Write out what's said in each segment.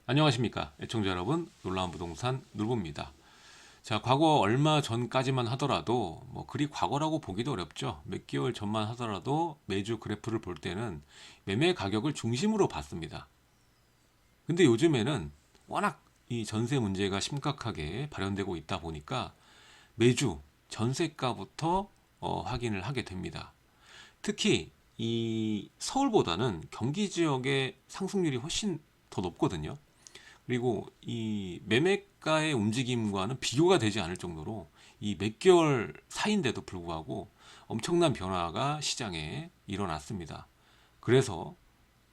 안녕하십니까 애청자 여러분, 놀라운 부동산 놀부입니다. 자, 과거 얼마 전까지만 하더라도 뭐 그리 과거라고 보기도 어렵죠. 몇 개월 전만 하더라도 매주 그래프를 볼 때는 매매 가격을 중심으로 봤습니다. 근데 요즘에는 워낙 이 전세 문제가 심각하게 발현되고 있다 보니까 매주 전세가부터 확인을 하게 됩니다. 특히 이 서울보다는 경기 지역의 상승률이 훨씬 더 높거든요. 그리고 이 매매가의 움직임과는 비교가 되지 않을 정도로 이 몇 개월 사이인데도 불구하고 엄청난 변화가 시장에 일어났습니다. 그래서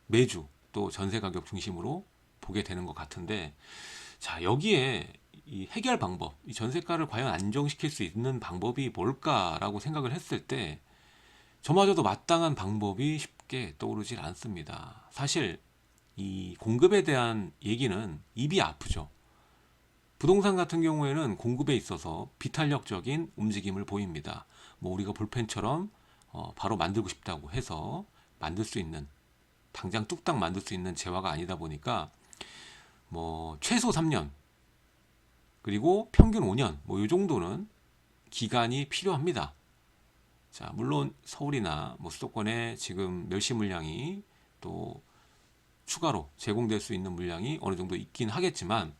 매주 또 전세 가격 중심으로 보게 되는 것 같은데, 자, 여기에 이 해결 방법, 이 전세가를 과연 안정시킬 수 있는 방법이 뭘까라고 생각을 했을 때 저마저도 마땅한 방법이 쉽게 떠오르질 않습니다. 사실 이 공급에 대한 얘기는 입이 아프죠. 부동산 같은 경우에는 공급에 있어서 비탄력적인 움직임을 보입니다. 뭐 우리가 볼펜처럼 바로 만들고 싶다고 해서 만들 수 있는, 당장 뚝딱 만들 수 있는 재화가 아니다 보니까 뭐 최소 3년 그리고 평균 5년 뭐 이 정도는 기간이 필요합니다. 자, 물론 서울이나 뭐 수도권에 지금 멸시 물량이 또 추가로 제공될 수 있는 물량이 어느 정도 있긴 하겠지만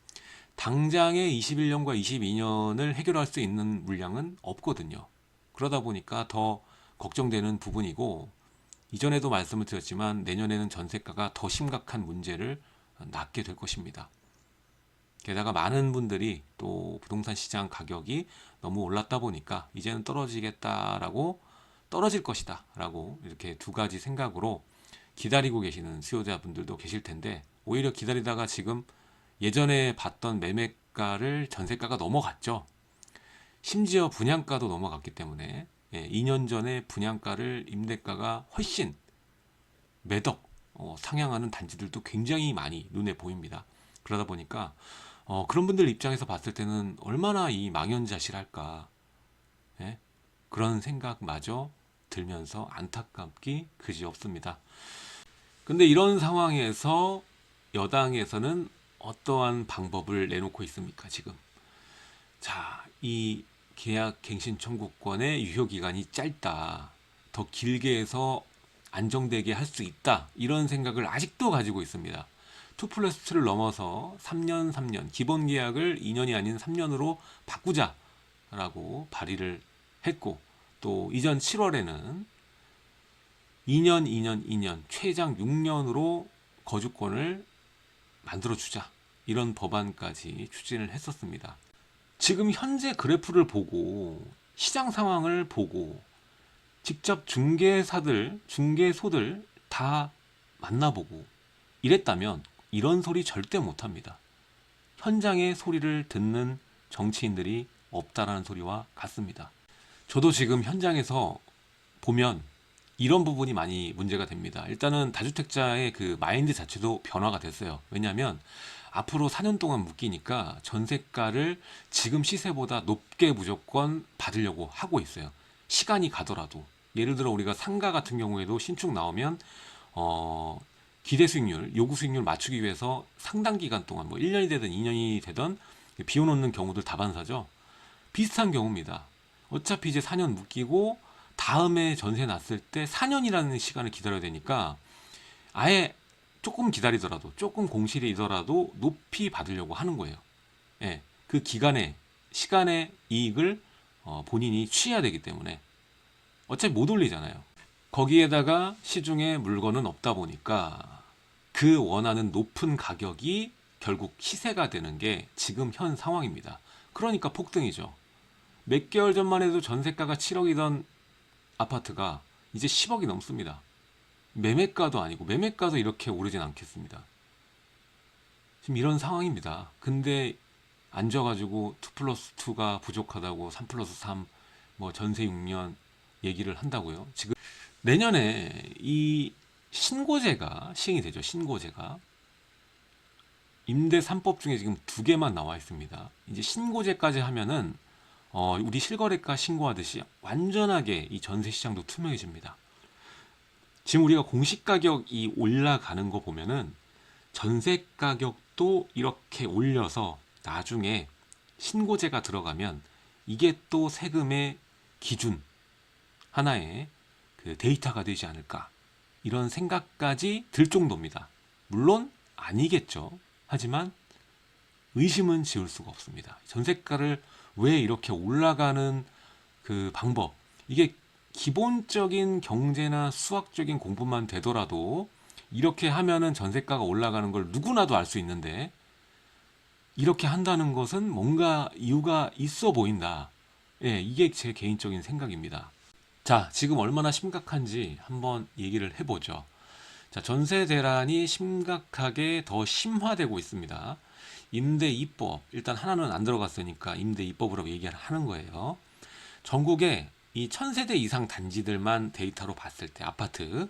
당장의 21년과 22년을 해결할 수 있는 물량은 없거든요. 그러다 보니까 더 걱정되는 부분이고, 이전에도 말씀을 드렸지만 내년에는 전세가가 더 심각한 문제를 낳게 될 것입니다. 게다가 많은 분들이 또 부동산 시장 가격이 너무 올랐다 보니까 이제는 떨어질 것이다 라고 이렇게 두 가지 생각으로 기다리고 계시는 수요자분들도 계실 텐데, 오히려 기다리다가 지금 예전에 봤던 매매가를 전세가가 넘어갔죠. 심지어 분양가도 넘어갔기 때문에 2년 전에 분양가를 임대가가 훨씬 매덕 상향하는 단지들도 굉장히 많이 눈에 보입니다. 그러다 보니까 그런 분들 입장에서 봤을 때는 얼마나 이 망연자실할까, 예? 그런 생각마저 들면서 안타깝기 그지없습니다. 근데 이런 상황에서 여당에서는 어떠한 방법을 내놓고 있습니까, 지금? 자, 이 계약 갱신 청구권의 유효 기간이 짧다, 더 길게 해서 안정되게 할 수 있다, 이런 생각을 아직도 가지고 있습니다. 2 플러스 2를 넘어서 3년, 3년, 기본 계약을 2년이 아닌 3년으로 바꾸자라고 발의를 했고, 또 이전 7월에는 2년, 2년, 2년, 최장 6년으로 거주권을 만들어주자, 이런 법안까지 추진을 했었습니다. 지금 현재 그래프를 보고 시장 상황을 보고 직접 중개소들 다 만나보고 이랬다면 이런 소리 절대 못합니다. 현장의 소리를 듣는 정치인들이 없다라는 소리와 같습니다. 저도 지금 현장에서 보면 이런 부분이 많이 문제가 됩니다. 일단은 다주택자의 그 마인드 자체도 변화가 됐어요. 왜냐하면 앞으로 4년 동안 묶이니까 전세가를 지금 시세보다 높게 무조건 받으려고 하고 있어요. 시간이 가더라도. 예를 들어 우리가 상가 같은 경우에도 신축 나오면 기대 수익률, 요구 수익률 맞추기 위해서 상당 기간 동안 뭐 1년이 되든 2년이 되든 비워놓는 경우들 다반사죠. 비슷한 경우입니다. 어차피 이제 4년 묶이고 다음에 전세 났을 때 4년이라는 시간을 기다려야 되니까 아예 조금 기다리더라도, 조금 공실이더라도 높이 받으려고 하는 거예요. 예, 그 기간의 시간의 이익을 본인이 취해야 되기 때문에 어차피 못 올리잖아요. 거기에다가 시중에 물건은 없다 보니까 그 원하는 높은 가격이 결국 시세가 되는 게 지금 현 상황입니다. 그러니까 폭등이죠. 몇 개월 전만 해도 전세가가 7억이던 아파트가 이제 10억이 넘습니다. 매매가도 아니고, 매매가도 이렇게 오르진 않겠습니다. 지금 이런 상황입니다. 근데 앉아가지고 2 플러스 2가 부족하다고 3 플러스 3, 뭐 전세 6년 얘기를 한다고요. 지금 내년에 이 신고제가 시행이 되죠. 신고제가 임대 3법 중에 지금 2개만 나와 있습니다. 이제 신고제까지 하면은 우리 실거래가 신고하듯이 완전하게 이 전세 시장도 투명해집니다. 지금 우리가 공시가격이 올라가는 거 보면은 전세 가격도 이렇게 올려서 나중에 신고제가 들어가면 이게 또 세금의 기준, 하나의 그 데이터가 되지 않을까, 이런 생각까지 들 정도입니다. 물론 아니겠죠. 하지만 의심은 지울 수가 없습니다. 전세가를 왜 이렇게 올라가는 그 방법, 이게 기본적인 경제나 수학적인 공부만 되더라도 이렇게 하면은 전세가가 올라가는 걸 누구나도 알 수 있는데, 이렇게 한다는 것은 뭔가 이유가 있어 보인다. 예, 이게 제 개인적인 생각입니다. 자, 지금 얼마나 심각한지 한번 얘기를 해보죠. 자, 전세 대란이 심각하게 더 심화되고 있습니다. 임대 입법, 일단 하나는 안 들어갔으니까 임대 입법으로 얘기를 하는 거예요. 전국에 이 1000세대 이상 단지들만 데이터로 봤을 때 아파트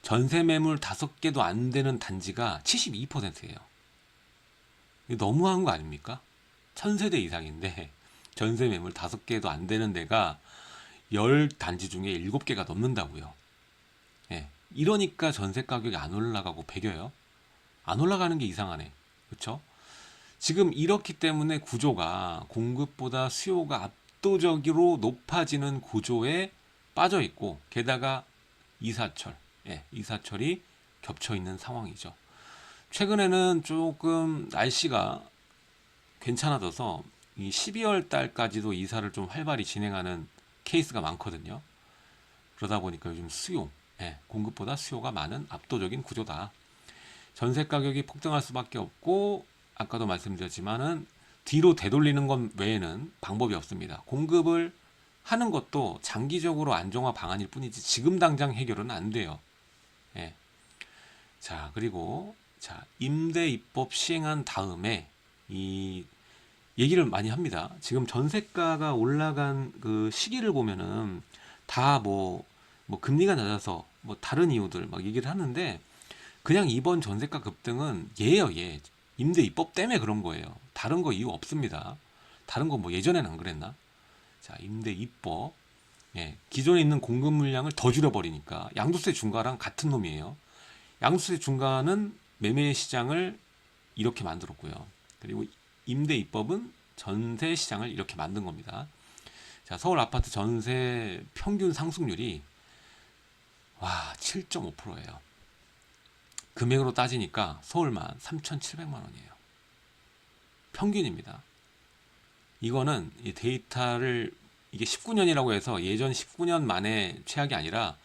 전세 매물 5개도 안 되는 단지가 72%예요. 너무한 거 아닙니까? 1000세대 이상인데 전세 매물 5개도 안 되는 데가 10단지 중에 7개가 넘는다고요. 예. 이러니까 전세 가격이 안 올라가고 배겨요. 안 올라가는 게 이상하네. 그렇죠? 지금 이렇기 때문에 구조가 공급보다 수요가 압도적으로 높아지는 구조에 빠져 있고, 게다가 이사철, 예, 이사철이 겹쳐 있는 상황이죠. 최근에는 조금 날씨가 괜찮아져서 이 12월 달까지도 이사를 좀 활발히 진행하는 케이스가 많거든요. 그러다 보니까 요즘 수요, 예, 공급보다 수요가 많은 압도적인 구조다. 전세 가격이 폭등할 수밖에 없고, 아까도 말씀드렸지만은 뒤로 되돌리는 것 외에는 방법이 없습니다. 공급을 하는 것도 장기적으로 안정화 방안일 뿐이지 지금 당장 해결은 안 돼요. 예. 자, 그리고 자, 임대 입법 시행한 다음에 이 얘기를 많이 합니다. 지금 전세가가 올라간 그 시기를 보면은 다 뭐 금리가 낮아서 뭐 다른 이유들 막 얘기를 하는데, 그냥 이번 전세가 급등은 얘예요, 얘. 임대 입법 때문에 그런 거예요. 다른 거 이유 없습니다. 다른 거 뭐 예전엔 안 그랬나? 자, 임대 입법. 예, 기존에 있는 공급 물량을 더 줄여버리니까 양도세 중과랑 같은 놈이에요. 양도세 중과는 매매 시장을 이렇게 만들었고요. 그리고 임대 입법은 전세 시장을 이렇게 만든 겁니다. 자, 서울 아파트 전세 평균 상승률이 와, 7.5%예요. 금액으로 따지니까 서울만 3,700만 원이에요. 평균입니다. 이거는 이 데이터를 이게 19년이라고 해서 예전 19년 만에 최악이 아니라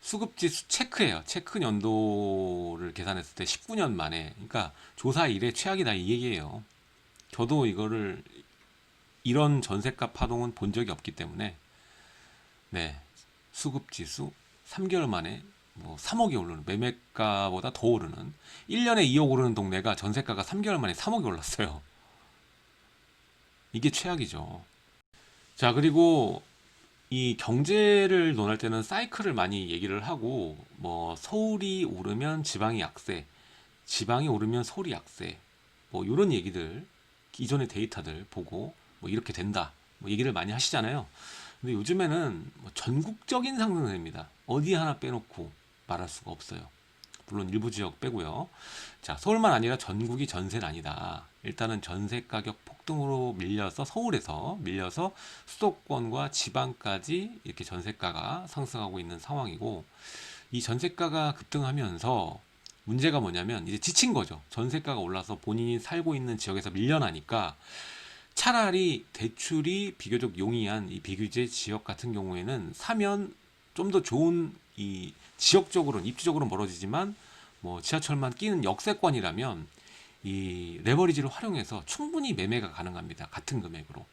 수급지수 체크예요. 체크 연도를 계산했을 때 19년 만에, 그러니까 조사 이래 최악이다 이 얘기예요. 저도 이거를 이런 전세가 파동은 본 적이 없기 때문에, 네, 수급지수 3개월 만에 뭐 3억이 오르는, 매매가보다 더 오르는, 1년에 2억 오르는 동네가 전세가가 3개월 만에 3억이 올랐어요. 이게 최악이죠. 자, 그리고 이 경제를 논할 때는 사이클을 많이 얘기를 하고, 뭐 서울이 오르면 지방이 약세, 지방이 오르면 서울이 약세, 뭐 이런 얘기들, 기존의 데이터들 보고 뭐 이렇게 된다 뭐 얘기를 많이 하시잖아요. 근데 요즘에는 뭐 전국적인 상승세입니다. 어디 하나 빼놓고 말할 수가 없어요. 물론 일부 지역 빼고요. 자, 서울만 아니라 전국이 전세는 아니다. 일단은 전세 가격 폭등으로 밀려서, 서울에서 밀려서 수도권과 지방까지 이렇게 전세가가 상승하고 있는 상황이고, 이 전세가가 급등하면서 문제가 뭐냐면 이제 지친 거죠. 전세가가 올라서 본인이 살고 있는 지역에서 밀려나니까 차라리 대출이 비교적 용이한 이 비규제 지역 같은 경우에는 사면 좀 더 좋은, 이 지역적으로는 입지적으로 멀어지지만 뭐 지하철만 끼는 역세권이라면 이 레버리지를 활용해서 충분히 매매가 가능합니다. 같은 금액으로.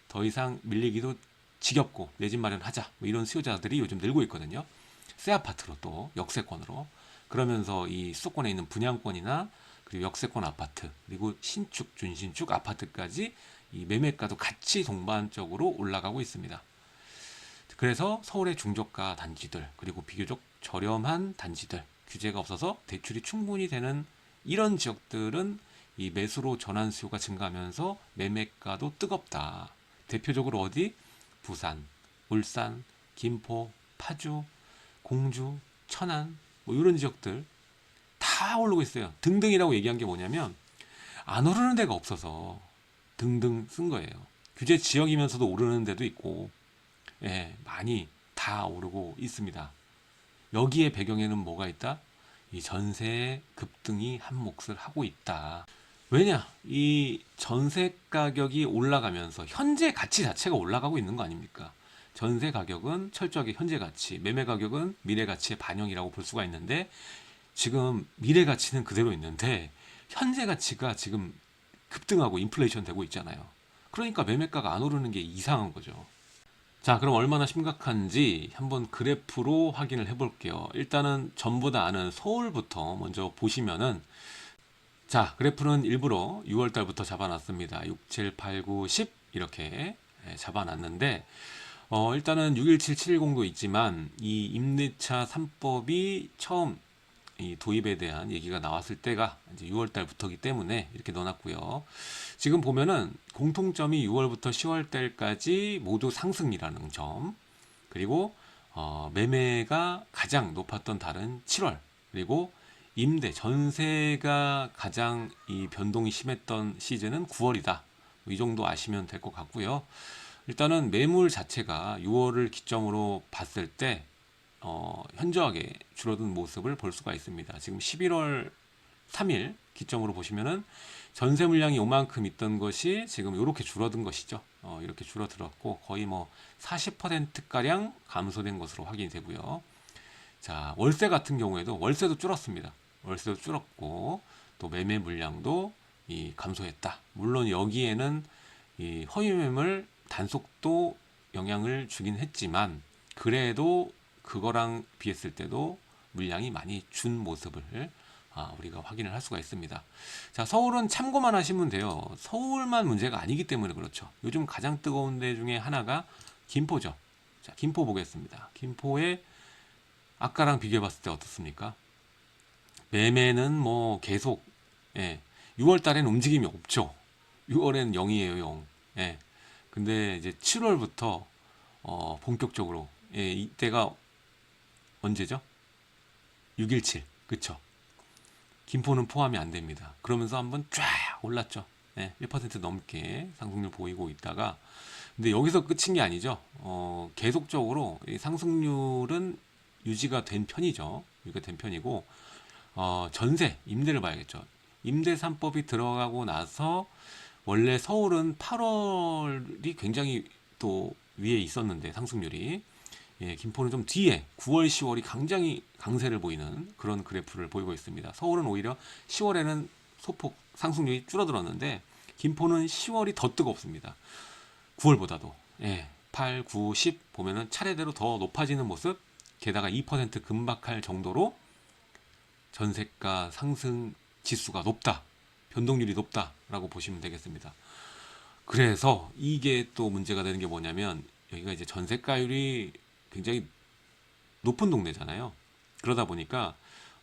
더 이상 밀리기도 지겹고 내 집 마련하자 뭐 이런 수요자들이 요즘 늘고 있거든요. 새 아파트로 또 역세권으로. 그러면서 이 수도권에 있는 분양권이나 그리고 역세권 아파트, 그리고 신축, 준신축 아파트까지 이 매매가도 같이 동반적으로 올라가고 있습니다. 그래서 서울의 중저가 단지들, 그리고 비교적 저렴한 단지들, 규제가 없어서 대출이 충분히 되는 이런 지역들은 이 매수로 전환 수요가 증가하면서 매매가도 뜨겁다. 대표적으로 어디? 부산, 울산, 김포, 파주, 공주, 천안 뭐 이런 지역들, 다 오르고 있어요. 등등이라고 얘기한 게 뭐냐면 안 오르는 데가 없어서 등등 쓴 거예요. 규제 지역이면서도 오르는 데도 있고, 예, 많이 다 오르고 있습니다. 여기에 배경에는 뭐가 있다? 이 전세 급등이 한 몫을 하고 있다. 왜냐? 이 전세 가격이 올라가면서 현재 가치 자체가 올라가고 있는 거 아닙니까? 전세 가격은 철저하게 현재 가치, 매매 가격은 미래 가치의 반영이라고 볼 수가 있는데, 지금 미래 가치는 그대로 있는데 현재 가치가 지금 급등하고 인플레이션 되고 있잖아요. 그러니까 매매가가 안 오르는 게 이상한 거죠. 자, 그럼 얼마나 심각한지 한번 그래프로 확인을 해 볼게요. 일단은 전부 다 아는 서울부터 먼저 보시면은, 자, 그래프는 일부러 6월 달부터 잡아놨습니다. 6, 7, 8, 9, 10 이렇게 잡아놨는데, 일단은 617, 710도 있지만 이 임대차 3법이 처음 이 도입에 대한 얘기가 나왔을 때가 이제 6월 달부터기 때문에 이렇게 넣어놨고요. 지금 보면은 공통점이 6월부터 10월 달까지 모두 상승이라는 점, 그리고 매매가 가장 높았던 달은 7월, 그리고 임대 전세가 가장 이 변동이 심했던 시즌은 9월이다. 이 정도 아시면 될 것 같고요. 일단은 매물 자체가 6월을 기점으로 봤을 때 현저하게 줄어든 모습을 볼 수가 있습니다. 지금 11월 3일 기점으로 보시면은 전세 물량이 요만큼 있던 것이 지금 이렇게 줄어든 것이죠. 이렇게 줄어들었고 거의 뭐 40%가량 감소된 것으로 확인이 되고요. 자, 월세 같은 경우에도 월세도 줄었습니다. 월세도 줄었고 또 매매 물량도 감소했다. 물론 여기에는 이 허위 매물 단속도 영향을 주긴 했지만 그래도 그거랑 비했을 때도 물량이 많이 준 모습을 우리가 확인을 할 수가 있습니다. 자, 서울은 참고만 하시면 돼요. 서울만 문제가 아니기 때문에 그렇죠. 요즘 가장 뜨거운 데 중에 하나가 김포죠. 자, 김포 보겠습니다. 김포에 아까랑 비교해 봤을 때 어떻습니까? 매매는 뭐 계속, 6월 달엔 움직임이 없죠. 6월엔 0이에요, 0. 예. 근데 이제 7월부터 본격적으로, 이때가 언제죠? 617. 그쵸? 김포는 포함이 안 됩니다. 그러면서 한번 쫙 올랐죠. 1% 넘게 상승률 보이고 있다가, 근데 여기서 끝인 게 아니죠. 계속적으로 이 상승률은 유지가 된 편이죠. 유지가 된 편이고, 전세, 임대를 봐야겠죠. 임대 3법이 들어가고 나서 원래 서울은 8월이 굉장히 또 위에 있었는데 상승률이, 김포는 좀 뒤에 9월, 10월이 굉장히 강세를 보이는 그런 그래프를 보이고 있습니다. 서울은 오히려 10월에는 소폭 상승률이 줄어들었는데 김포는 10월이 더 뜨겁습니다. 9월보다도. 8, 9, 10 보면은 차례대로 더 높아지는 모습, 게다가 2% 급락할 정도로 전세가 상승 지수가 높다, 변동률이 높다라고 보시면 되겠습니다. 그래서 이게 또 문제가 되는 게 뭐냐면 여기가 이제 전세가율이 굉장히 높은 동네잖아요. 그러다 보니까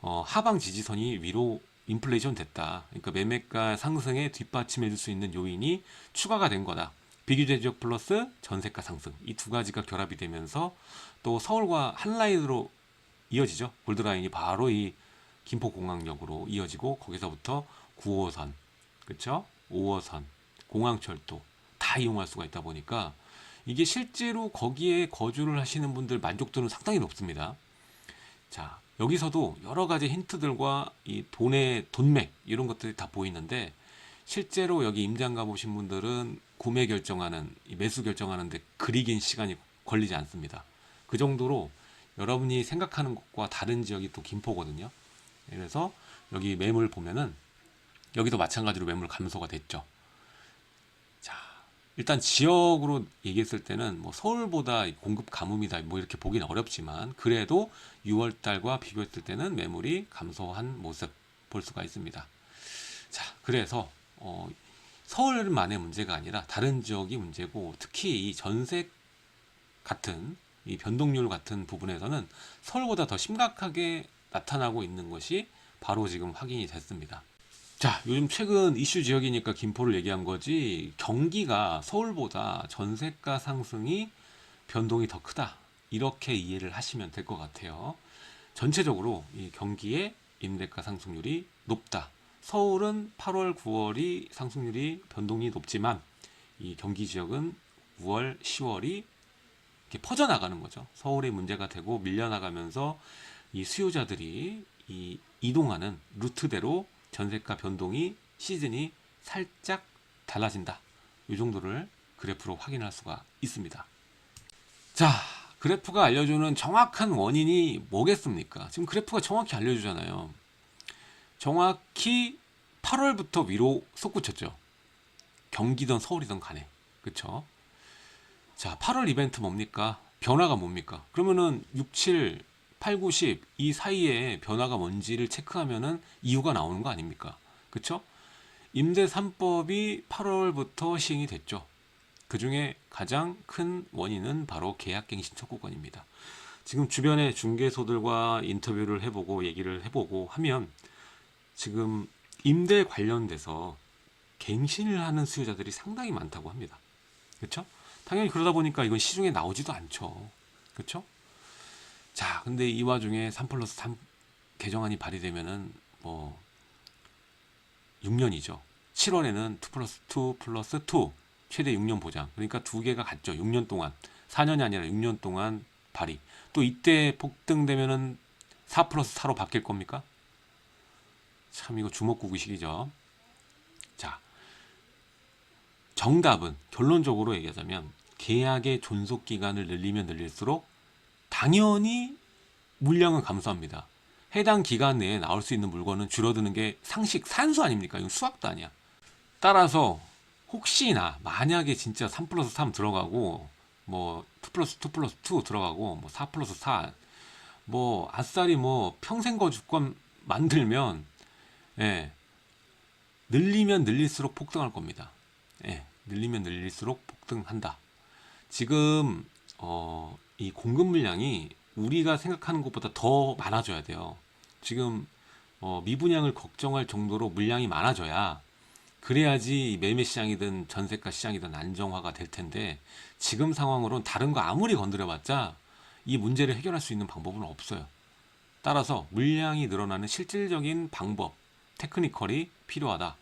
하방 지지선이 위로 인플레이션 됐다. 그러니까 매매가 상승에 뒷받침해 줄 수 있는 요인이 추가가 된 거다. 비규제 지역 플러스 전세가 상승, 이 두 가지가 결합이 되면서 또 서울과 한 라인으로 이어지죠. 골드라인이 바로 이 김포공항역으로 이어지고 거기서부터 9호선, 그렇죠? 5호선, 공항철도 다 이용할 수가 있다 보니까 이게 실제로 거기에 거주를 하시는 분들 만족도는 상당히 높습니다. 자, 여기서도 여러 가지 힌트들과 이 돈의 돈맥 이런 것들이 다 보이는데, 실제로 여기 임장 가보신 분들은 구매 결정하는, 매수 결정하는데 그리 긴 시간이 걸리지 않습니다. 그 정도로 여러분이 생각하는 것과 다른 지역이 또 김포거든요. 그래서 여기 매물 보면은 여기도 마찬가지로 매물 감소가 됐죠. 자, 일단 지역으로 얘기했을 때는 뭐 서울보다 공급 가뭄이다 뭐 이렇게 보기는 어렵지만 그래도 6월 달과 비교했을 때는 매물이 감소한 모습 볼 수가 있습니다. 자, 그래서 서울만의 문제가 아니라 다른 지역이 문제고, 특히 이 전세 같은 이 변동률 같은 부분에서는 서울보다 더 심각하게 나타나고 있는 것이 바로 지금 확인이 됐습니다. 자, 요즘 최근 이슈 지역이니까 김포를 얘기한 거지, 경기가 서울보다 전세가 상승이 변동이 더 크다, 이렇게 이해를 하시면 될 것 같아요. 전체적으로 이 경기에 임대가 상승률이 높다. 서울은 8월, 9월이 상승률이 변동이 높지만 이 경기 지역은 9월, 10월이 이렇게 퍼져나가는 거죠. 서울이 문제가 되고 밀려나가면서 이 수요자들이 이 이동하는 루트대로 전세가 변동이 시즌이 살짝 달라진다. 이 정도를 그래프로 확인할 수가 있습니다. 자, 그래프가 알려주는 정확한 원인이 뭐겠습니까? 지금 그래프가 정확히 알려주잖아요. 정확히 8월부터 위로 솟구쳤죠. 경기든 서울이든 간에. 그쵸? 자, 8월 이벤트 뭡니까? 변화가 뭡니까? 그러면은 6, 7, 8, 9, 10 이 사이에 변화가 뭔지를 체크하면은 이유가 나오는 거 아닙니까? 그쵸? 임대 3법이 8월부터 시행이 됐죠. 그 중에 가장 큰 원인은 바로 계약갱신 청구권입니다. 지금 주변에 중개소들과 인터뷰를 해보고 얘기를 해보고 하면 지금 임대 관련돼서 갱신을 하는 수요자들이 상당히 많다고 합니다. 그렇죠? 당연히 그러다 보니까 이건 시중에 나오지도 않죠. 그렇죠? 자, 근데 이 와중에 3+3 개정안이 발의되면은 뭐 6년이죠. 7월에는 2+2+2 최대 6년 보장. 그러니까 두 개가 같죠. 6년 동안. 4년이 아니라 6년 동안 발의. 또 이때 폭등되면은 4+4로 바뀔 겁니까? 참 이거 주먹구구식이죠. 자, 정답은 결론적으로 얘기하자면 계약의 존속 기간을 늘리면 늘릴수록 당연히 물량은 감소합니다. 해당 기간 내에 나올 수 있는 물건은 줄어드는 게 상식, 산수 아닙니까? 이건 수학도 아니야. 따라서 혹시나 만약에 진짜 3+3 들어가고 뭐 2+2+2 들어가고 뭐 4+4 뭐 아싸리 뭐 평생 거주권 만들면 예, 늘리면 늘릴수록 폭등할 겁니다. 예, 늘리면 늘릴수록 폭등한다. 지금 이 공급 물량이 우리가 생각하는 것보다 더 많아져야 돼요. 지금 미분양을 걱정할 정도로 물량이 많아져야 그래야지 매매 시장이든 전세가 시장이든 안정화가 될 텐데 지금 상황으로는 다른 거 아무리 건드려봤자 이 문제를 해결할 수 있는 방법은 없어요. 따라서 물량이 늘어나는 실질적인 방법, 테크니컬이 필요하다.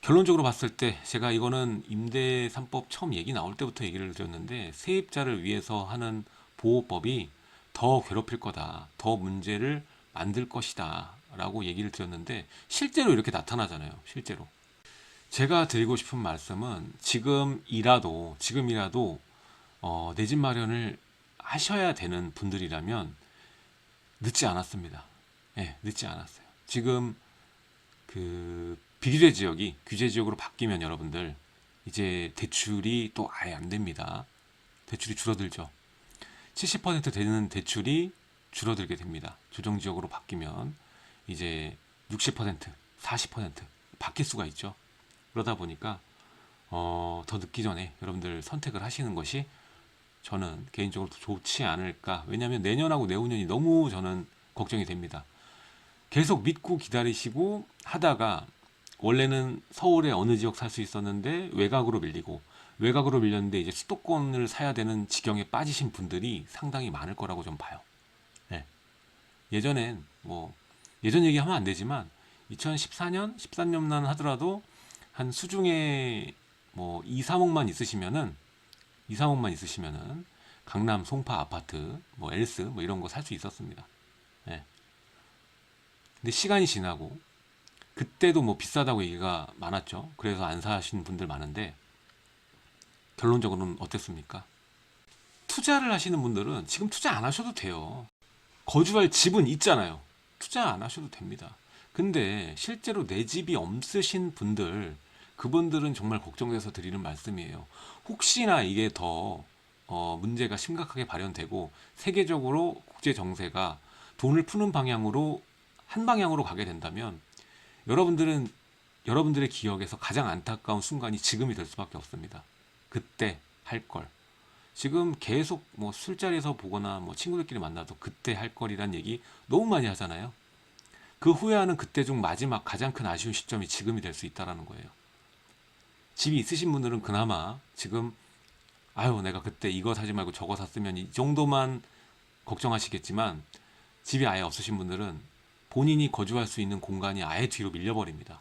결론적으로 봤을 때 제가 이거는 임대 3법 처음 얘기 나올 때부터 얘기를 드렸는데 세입자를 위해서 하는 보호법이 더 괴롭힐 거다. 더 문제를 만들 것이다. 라고 얘기를 드렸는데 실제로 이렇게 나타나잖아요. 실제로. 제가 드리고 싶은 말씀은 지금이라도 내 집 마련을 하셔야 되는 분들이라면 늦지 않았습니다. 예, 늦지 않았어요. 지금 그 비규제 지역이 규제 지역으로 바뀌면 여러분들 이제 대출이 또 아예 안 됩니다. 대출이 줄어들죠. 70% 되는 대출이 줄어들게 됩니다. 조정 지역으로 바뀌면 이제 60%, 40% 바뀔 수가 있죠. 그러다 보니까 더 늦기 전에 여러분들 선택을 하시는 것이 저는 개인적으로 좋지 않을까. 왜냐하면 내년하고 내후년이 너무 저는 걱정이 됩니다. 계속 믿고 기다리시고 하다가 원래는 서울의 어느 지역 살 수 있었는데 외곽으로 밀렸는데 이제 수도권을 사야 되는 지경에 빠지신 분들이 상당히 많을 거라고 좀 봐요. 네. 예전엔 뭐 예전 얘기하면 안 되지만 2014년, 13년만 하더라도 한 수중에 뭐 2, 3억만 있으시면은 강남 송파 아파트, 뭐 엘스 뭐 이런 거 살 수 있었습니다. 네. 근데 시간이 지나고 그때도 뭐 비싸다고 얘기가 많았죠. 그래서 안 사시는 분들 많은데 결론적으로는 어땠습니까? 투자를 하시는 분들은 지금 투자 안 하셔도 돼요. 거주할 집은 있잖아요. 투자 안 하셔도 됩니다. 근데 실제로 내 집이 없으신 분들, 그분들은 정말 걱정돼서 드리는 말씀이에요. 혹시나 이게 더 문제가 심각하게 발현되고 세계적으로 국제 정세가 돈을 푸는 방향으로 한 방향으로 가게 된다면 여러분들의 기억에서 가장 안타까운 순간이 지금이 될 수밖에 없습니다. 그때 할 걸. 지금 계속 뭐 술자리에서 보거나 뭐 친구들끼리 만나도 그때 할 거리란 얘기 너무 많이 하잖아요. 그 후회하는 그때 중 마지막 가장 큰 아쉬운 시점이 지금이 될 수 있다라는 거예요. 집이 있으신 분들은 그나마 지금 아유 내가 그때 이거 사지 말고 저거 샀으면 이 정도만 걱정하시겠지만 집이 아예 없으신 분들은 본인이 거주할 수 있는 공간이 아예 뒤로 밀려버립니다.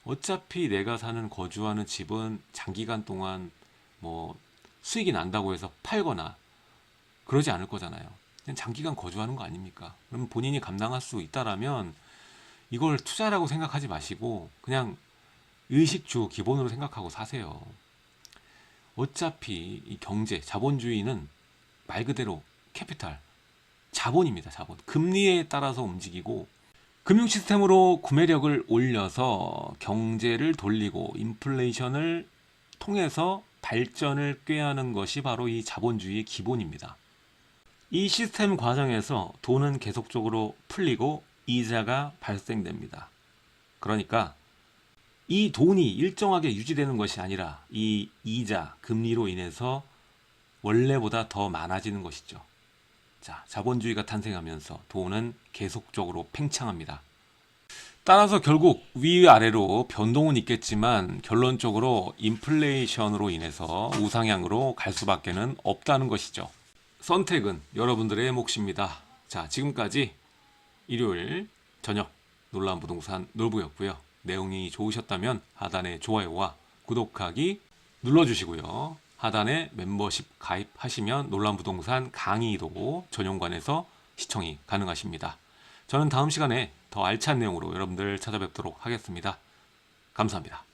어차피 내가 사는 거주하는 집은 장기간 동안 뭐 수익이 난다고 해서 팔거나 그러지 않을 거잖아요. 그냥 장기간 거주하는 거 아닙니까? 그럼 본인이 감당할 수 있다라면 이걸 투자라고 생각하지 마시고 그냥 의식주 기본으로 생각하고 사세요. 어차피 이 경제, 자본주의는 말 그대로 캐피탈, 자본입니다. 자본. 금리에 따라서 움직이고 금융 시스템으로 구매력을 올려서 경제를 돌리고 인플레이션을 통해서 발전을 꾀하는 것이 바로 이 자본주의의 기본입니다. 이 시스템 과정에서 돈은 계속적으로 풀리고 이자가 발생됩니다. 그러니까 이 돈이 일정하게 유지되는 것이 아니라 이 이자, 금리로 인해서 원래보다 더 많아지는 것이죠. 자, 자본주의가 탄생하면서 돈은 계속적으로 팽창합니다. 따라서 결국 위아래로 변동은 있겠지만 결론적으로 인플레이션으로 인해서 우상향으로 갈 수밖에는 없다는 것이죠. 선택은 여러분들의 몫입니다. 자, 지금까지 일요일 저녁 놀라운 부동산 놀부였고요. 내용이 좋으셨다면 하단에 좋아요와 구독하기 눌러주시고요. 하단에 멤버십 가입하시면 놀라운 부동산 강의도 전용관에서 시청이 가능하십니다. 저는 다음 시간에 더 알찬 내용으로 여러분들 찾아뵙도록 하겠습니다. 감사합니다.